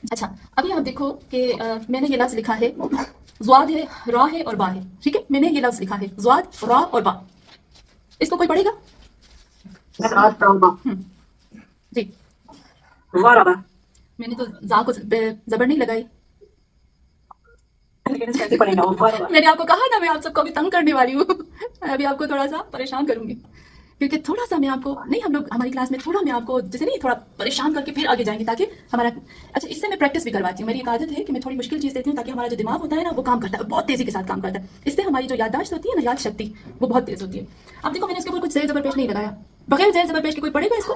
अच्छा, अभी आप देखो कि मैंने ये लफ्ज लिखा है, ज़्वाद है, रा है और बा है। ठीक है, मैंने ये लफ्ज लिखा है ज़्वाद, रा और बा। इसको कोई पढ़ेगा? ज़ात तौबा जी। ज़रबा। मैंने तो जा को जबर नहीं लगाई। लेकिन इसको कैसे पढ़ेगा वो ज़रबा? मैंने आपको कहा ना मैं आप सबको अभी तंग करने वाली हूँ। अभी आपको थोड़ा सा परेशान करूंगी, क्योंकि थोड़ा सा मैं आपको नहीं, हम लोग हमारी क्लास में थोड़ा मैं आपको जैसे नहीं थोड़ा परेशान करके फिर आगे जाएंगे ताकि हमारा अच्छा इससे मैं प्रैक्टिस भी करवाती हूँ। मेरी एक आदत है कि मैं थोड़ी मुश्किल चीज़ देती हूँ ताकि हमारा जो दिमाग होता है ना वो काम करता है, बहुत तेज़ी के साथ काम करता है। इससे हमारी जो याददाश्त होती है ना, याद शक्ति, वो बहुत तेज़ होती है। अब देखो मैंने इसके ऊपर कुछ ज़ेर ज़बर पेश नहीं लगाया, बगैर ज़ेर ज़बर पेश के कोई पढ़ेगा इसको?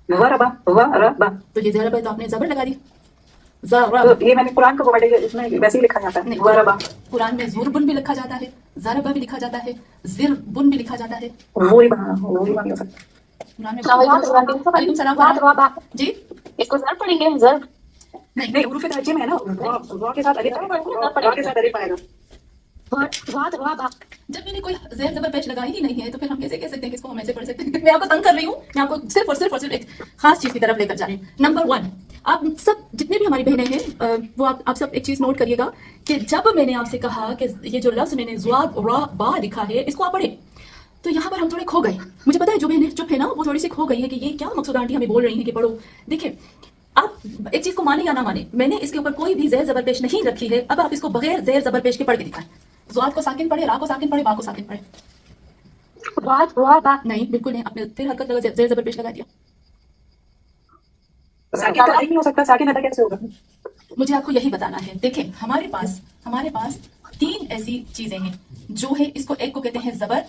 ज़रबा ज़रबा। तो ये ज़रब है तो आपने ज़बर लगा दी। तो ज़रब ये मैंने कुरान को पढ़े, इसमें वैसे ही लिखा जाता है नहीं, ज़रबा। कुरान में ज़ुरबुन भी लिखा जाता है, ज़रबा भी लिखा जाता है, ज़िरबुन भी लिखा जाता है। वो ही हो सकता कुरान में वालेकुम सलाम ज़ात वा बा। जी इसको ज़र पढ़ेंगे ज़र। नहीं है। नहीं, हुरूफ तहज्जुद में है ना, वा के साथ अलिफ वा के साथ अलिफ आएगा। ज़ात वा बा। जब मैंने कोई ज़ेर ज़बर पेश लगाई ही नहीं है तो फिर हम कैसे कह सकते हैं कि इसको हम ऐसे पढ़ सकते हैं? मैं आपको तंग कर रही हूँ, मैं आपको सिर्फ और सिर्फ एक खास चीज़ की तरफ लेकर जा रही हूँ। नंबर 1, आप सब जितने भी हमारी बहनें हैं वो आप सब एक चीज़ नोट करिएगा कि जब मैंने आपसे कहा कि ये जो लफ्ज़ मैंने ज़्वाद रा बा लिखा है इसको आप पढ़ें, तो यहाँ पर हम थोड़े खो गए। मुझे पता है जो बहनें चुप है ना वो थोड़ी सी खो गई है कि ये क्या मकसूद आंटी हमें बोल रही है कि पढ़ो। देखिए, आप एक चीज़ को माने या ना माने, मैंने इसके ऊपर कोई भी ज़ेर ज़बर पेश नहीं रखी है। अब आप इसको बगैर ज़ेर ज़बर पेश के पढ़ के दिखाएं। ज़्वाद को साकिन पढ़े, रा को साकिन पढ़े, बा को साकिन पढ़े। ज़ात वा बा। नहीं, बिल्कुल नहीं, आपने फिर हरकत लगा ज़ेर ज़बर पेश लगा दिया। साकिन तो नहीं हो सकता, साकिन अदा कैसे होगा? मुझे आपको यही बताना है। देखें, हमारे पास 3 ऐसी चीजें हैं जो है, इसको एक को कहते हैं ज़बर,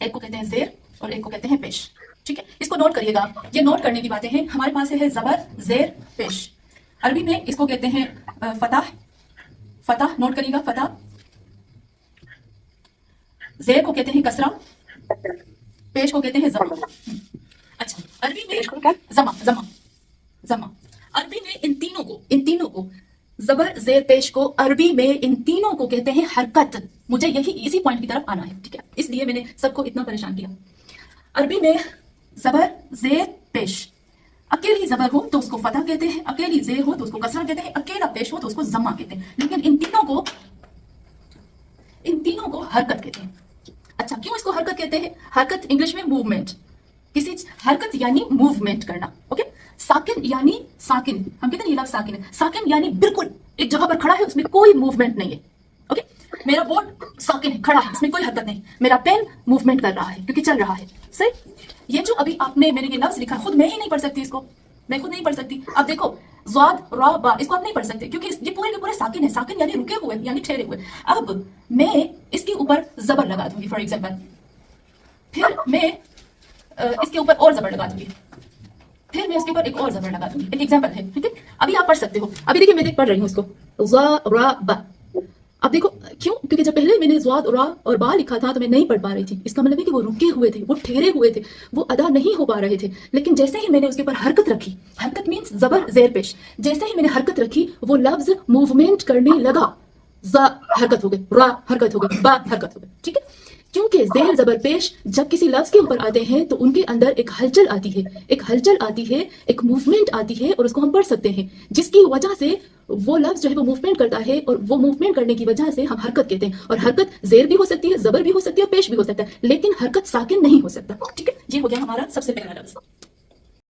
एक को कहते हैं ज़ेर और एक को कहते हैं पेश। ठीक है, इसको नोट करिएगा, ये नोट करने की बातें हैं। हमारे पास है ज़बर, ज़ेर, पेश। अरबी में इसको कहते हैं फतह, फतह नोट करिएगा, फतह। ज़ेर को कहते हैं कसरा, पेश को कहते हैं ज़मा। अच्छा, अरबी में ज़मा ज़मा ज़मा। अरबी में इन तीनों को ज़बर, ज़ेर, पेश को अरबी में इन तीनों को कहते हैं हरकत। मुझे इसी पॉइंट की तरफ आना है, ठीक है, इसलिए मैंने सबको इतना परेशान किया। अरबी में ज़बर, ज़ेर, पेश, अकेली ज़बर हो तो उसको फतह कहते हैं, अकेली ज़ेर हो तो उसको कसरा कहते हैं, अकेला पेश हो तो उसको ज़मा कहते हैं, लेकिन इन तीनों को हरकत कहते हैं। अच्छा, क्यों इसको हरकत कहते हैं? हरकत इंग्लिश में मूवमेंट, हरकत यानी मूवमेंट करना। ओके, साकिन यानी साकिन, हम कहते हैं ये लफ्ज़ साकिन है। साकिन यानी बिल्कुल एक जगह पर खड़ा है, उसमें कोई मूवमेंट नहीं है। ओके, मेरा बोर्ड साकिन है, खड़ा है, इसमें कोई हरकत नहीं। मेरा पेन मूवमेंट कर रहा है क्योंकि चल रहा है। सही, ये जो अभी आपने मैंने ये लफ्ज़ लिखा, खुद मैं ही नहीं पढ़ सकती इसको, मैं खुद नहीं पढ़ सकती। अब देखो, ज़्वाद रा बा, इसको आप नहीं पढ़ सकते क्योंकि ये पूरे के पूरे साकिन है। साकिन यानी रुके हुए, यानी ठहरे हुए। अब मैं इसके ऊपर ज़बर लगा दूंगी फॉर एग्जाम्पल, फिर मैं इसके ऊपर और ज़बर लगा दूंगी, फिर मैं इसके ऊपर एक और ज़बर लगा दूंगी। एक एग्जांपल है, ठीक है, अभी आप पढ़ सकते हो। अभी देखिए मैं पढ़ रही हूँ इसको, ज़ा रा बा। अब देखो क्यों, क्योंकि जब पहले मैंने ज़्वाद रा और बा लिखा था तो मैं नहीं पढ़ पा रही थी। इसका मतलब है कि वो रुके हुए थे, वो ठहरे हुए थे, वो अदा नहीं हो पा रहे थे। लेकिन जैसे ही मैंने उसके ऊपर हरकत रखी, हरकत मीन्स ज़बर, ज़ेर, पेश, जैसे ही मैंने हरकत रखी वो लफ्ज़ मूवमेंट करने लगा। ज़ा हरकत हो गई, रा हरकत हो गई, बा हरकत हो गई। ठीक है, क्योंकि ज़ेर, ज़बर, पेश जब किसी लफ्ज़ के ऊपर आते हैं तो उनके अंदर एक हलचल आती है, एक मूवमेंट आती है और उसको हम पढ़ सकते हैं, जिसकी वजह से वो लफ्ज़ जो है वो मूवमेंट करता है और वो मूवमेंट करने की वजह से हम हरकत कहते हैं। और हरकत ज़ेर भी हो सकती है, ज़बर भी हो सकती है, पेश भी हो सकता है, लेकिन हरकत साकिन नहीं हो सकता। ठीक है, ये हो गया हमारा सबसे पहला लफ्ज़।